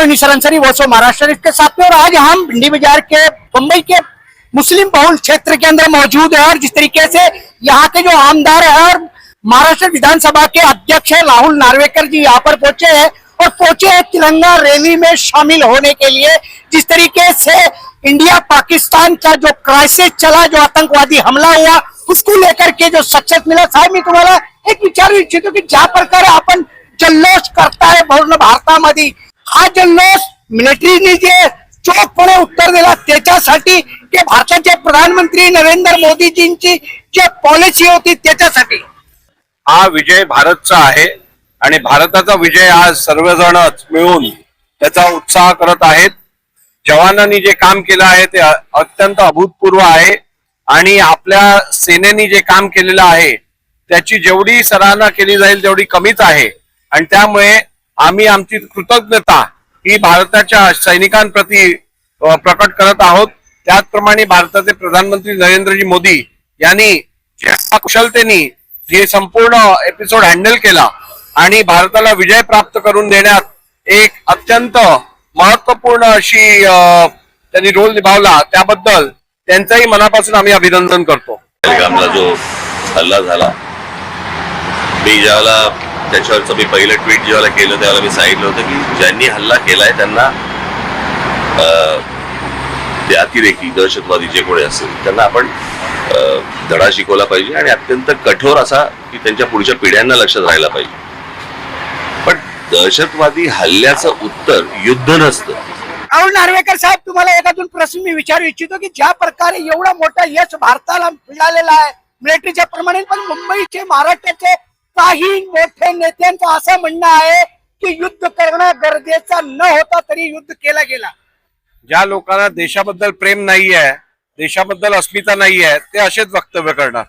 रोहिणी सरांसरी वो सो महाराष्ट्र के साथ में। और आज हम भिंडी बाजार के मुंबई के मुस्लिम बहुल क्षेत्र के अंदर मौजूद है और जिस तरीके से यहाँ के जो आमदार है और महाराष्ट्र विधानसभा के अध्यक्ष है राहुल नार्वेकर जी यहाँ पर पहुंचे हैं और पहुंचे हैं तिरंगा रैली में शामिल होने के लिए। जिस तरीके से इंडिया पाकिस्तान का जो क्राइसिस चला, जो आतंकवादी हमला हुआ, उसको लेकर के जो सक्सेस मिला। साहेब मी तुम्हाला एक विचारू इच्छितो की ज्या प्रकारे आपण जल्लोष करताय पूर्ण भारतामध्ये, हा जल्लोष मिलिटरीने जे चोखपणे उत्तर दिला त्याच्यासाठी की भारताचे प्रधानमंत्री नरेंद्र मोदीजींची जी पॉलिसी होती त्याच्यासाठी? हा विजय भारतचा आहे आणि भारताचा विजय आज सर्वजणच मिळून त्याचा उत्साह करत आहेत। जवानांनी जे काम केलं आहे ते अत्यंत अभूतपूर्व आहे आणि आपल्या सेनेने जे काम केलेलं आहे त्याची जेवढी सराहना केली जाईल तेवढी कमीच आहे आणि त्यामुळे आम्ही आमची कृतज्ञता ही भारताच्या सैनिकांप्रती प्रकट करत आहोत। त्याचप्रमाणे भारताचे प्रधानमंत्री नरेंद्रजी मोदी यांनी ज्या कुशलतेने जे संपूर्ण एपिसोड हँडल केला आणि भारताला विजय प्राप्त करून देण्यात एक अत्यंत महत्वपूर्ण अशी त्यांनी रोल निभावला, त्याबद्दल त्यांचाही मनापासून आम्ही अभिनंदन करतो। बेलगामला जो हल्ला झाला, मी ज्याला त्याच्यावरचं मी पहिलं ट्विट जेव्हा केलं त्यावेळेला मी सांगितलं होतं की ज्यांनी हल्ला केलाय त्यांना ते अतिरेकी दहशतवादी जे कोणी असेल त्यांना आपण धडा शिकवला पाहिजे आणि अत्यंत कठोर असा की त्यांच्या पुढच्या पिढ्यांना लक्षात राहायला पाहिजे। पण दहशतवादी हल्ल्याचं उत्तर युद्ध नसतं। राहुल नार्वेकर साहेब, तुम्हाला एक अजून प्रश्न मी विचारू इच्छितो की ज्या प्रकारे एवढा मोठा यश भारताला मिळालेला आहे मिलिटरीच्या प्रमाणे, पण मुंबईचे महाराष्ट्राचे काही मोठे नेत्यांचं असं म्हणणं आहे की युद्ध करणं गरजेचं न होता तरी युद्ध केला गेला। ज्या लोकांना देशाबद्दल प्रेम नाही आहे, देशाबद्दल अस्मिता नाही आहे, ते असेच वक्तव्य करणार।